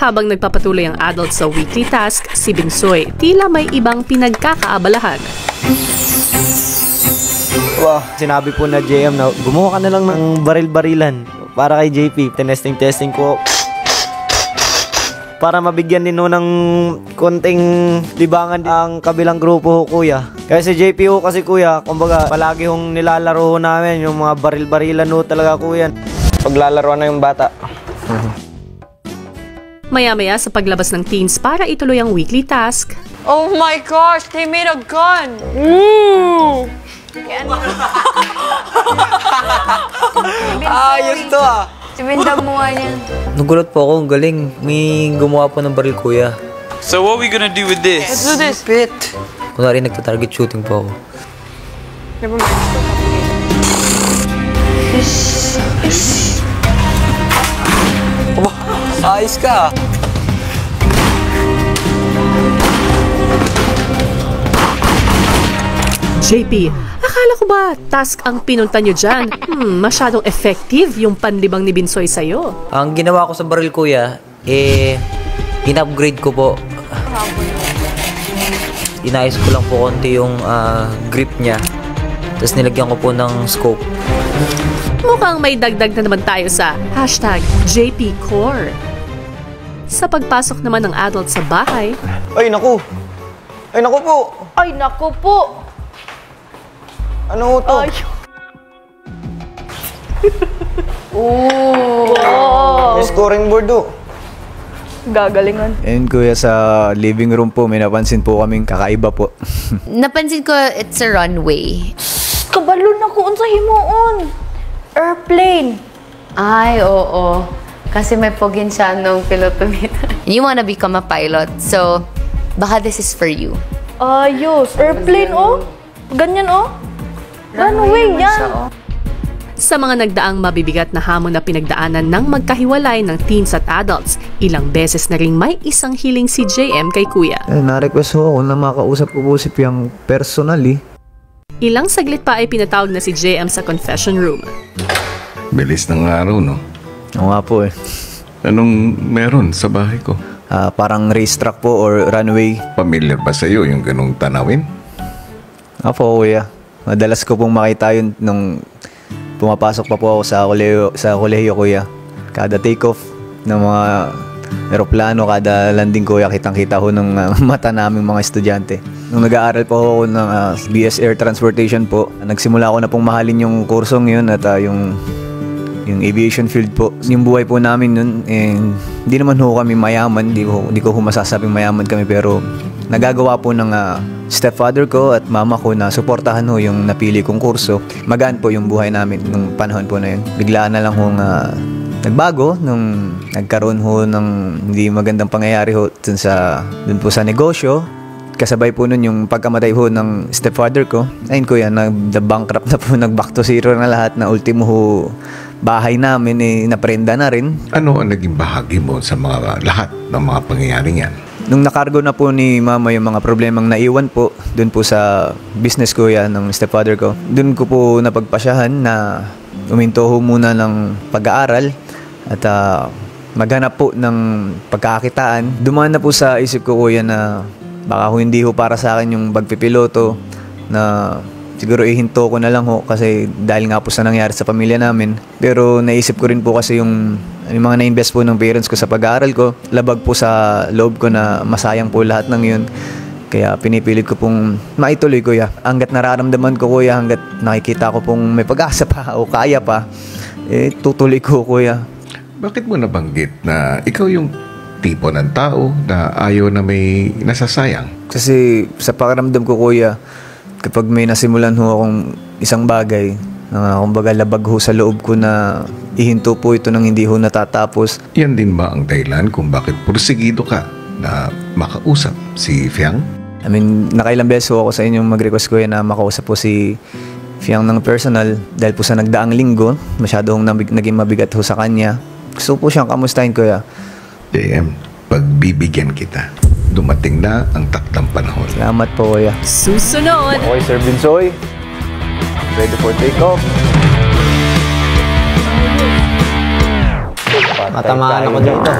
Habang nagpapatuloy ang adult sa weekly task, si Binsoy tila may ibang pinagkakaabalahan. Wow, sinabi po na JM na gumawa ka na lang ng baril-barilan para kay JP. Testing ko para mabigyan din ho ng konting libangan ang kabilang grupo ho, kuya. Kasi si JP ho kasi, kuya, kumbaga palagi hong nilalaro ho namin yung mga baril-barilan ho talaga, kuya. Paglalaroan na yung bata. Maya-maya sa paglabas ng teens para ituloy ang weekly task. Oh my gosh, they made a gun! Ayos to ah! Sibindang mukha niya. Nagulat po ako, ang galing. May gumawa po ng baril, kuya. So what are we gonna do with this? Let's do this. Pit! Kunwari nagta-target shooting po ako. Never mind. Ayos ka! JP, akala ko ba task ang pinunta nyo dyan? Masyadong effective yung panlibang ni Binsoy sa'yo. Ang ginawa ko sa baril, kuya, in-upgrade ko po. Inayos ko lang po konti yung grip niya. Tapos nilagyan ko po ng scope. Mukhang may dagdag na naman tayo sa #JPCore. Sa pagpasok naman ng adult sa bahay. Ay, naku! Ay, naku po! Ay, naku po! Ano to? Ay. Oh! May scoring board do. Gagalingan. And kuya, sa living room po, may napansin po kaming kakaiba po. Napansin ko it's a runway. Kabalon ako unsa himuon. Airplane. Ay, oo. Kasi may pogin siya nung pilotomita. You wanna become a pilot, so baka this is for you. Ayos. Airplane, oh. Ganyan, oh. Runway yan. Sa mga nagdaang mabibigat na hamon na pinagdaanan ng magkahiwalay ng teens at adults, ilang beses na rin may isang hiling si JM kay kuya. Na-request ho ako na makausap ko po si Piang personally. Ilang saglit pa ay pinatawag na si JM sa confession room. Bilis ng araw, no? Oo nga po eh. Anong meron sa bahay ko? Parang racetrack po or runway. Familiar ba sa'yo yung ganong tanawin? Apo, kuya. Madalas ko pong makita yun nung pumapasok pa po ako sa kolehiyo, kuya. Kada take-off ng mga aeroplano, kada landing, kuya, kitang-kita ho ng mata naming mga estudyante. Nung nag-aaral po ako ng BS Air Transportation po, nagsimula ako na pong mahalin yung kursong yun at yung aviation field po. Yung buhay po namin nun, hindi naman ho kami mayaman, hindi ko ho masasabing mayaman kami, pero nagagawa po ng stepfather ko at mama ko na suportahan ho yung napili kong kurso. Magaan po yung buhay namin nung panahon po na yun. Biglaan na lang hong nagbago nung nagkaroon ho ng hindi magandang pangyayari ho dun po sa negosyo. Kasabay po nun yung pagkamatay ho ng stepfather ko. Ayun, kuya, nag-bankrupt na po, nag-back to zero na lahat, na ultimo ho bahay namin naprenda na rin. Ano ang naging bahagi mo sa lahat ng mga pangyayaring yan? Nung nakargo na po ni mama yung mga problemang naiwan po dun po sa business ko yan ng stepfather ko, dun ko po napagpasyahan na uminto ho muna ng pag-aaral at maghanap po ng pagkakakitaan. Dumaan na po sa isip ko, kuya, na baka hindi ho para sa akin yung pagpipiloto, na siguro ihinto ko na lang ho kasi dahil nga po sa nangyari sa pamilya namin. Pero naisip ko rin po kasi yung mga na-invest po ng parents ko sa pag-aaral ko, labag po sa loob ko na masayang po lahat ng yun. Kaya pinipilit ko pong maituloy, kuya. Hanggat nararamdaman ko, kuya, hanggat nakikita ko pong may pag-asa pa o kaya pa, tutuloy ko, kuya. Bakit mo nabanggit na ikaw yung tipo ng tao na ayaw na may nasasayang? Kasi sa pakiramdam ko, kuya, kapag may nasimulan ho akong isang bagay, kumbaga labag ho sa loob ko na ihinto po ito nang hindi ho natatapos. Yan din ba ang dahilan kung bakit porsigido ka na makausap si Fiang? I mean, nakailang beses ho ako sa inyong mag-request, kuya, na makausap po si Fiang ng personal dahil po sa nagdaang linggo, masyadong naging mabigat ho sa kanya. Gusto po siyang kamustahin, kuya. JM, pagbibigyan kita. Dumating na ang takdang panahon. Salamat po, kuya. Susunod! Okay, Sir Binsoy. Ready for take-off. Matamaan ako dito.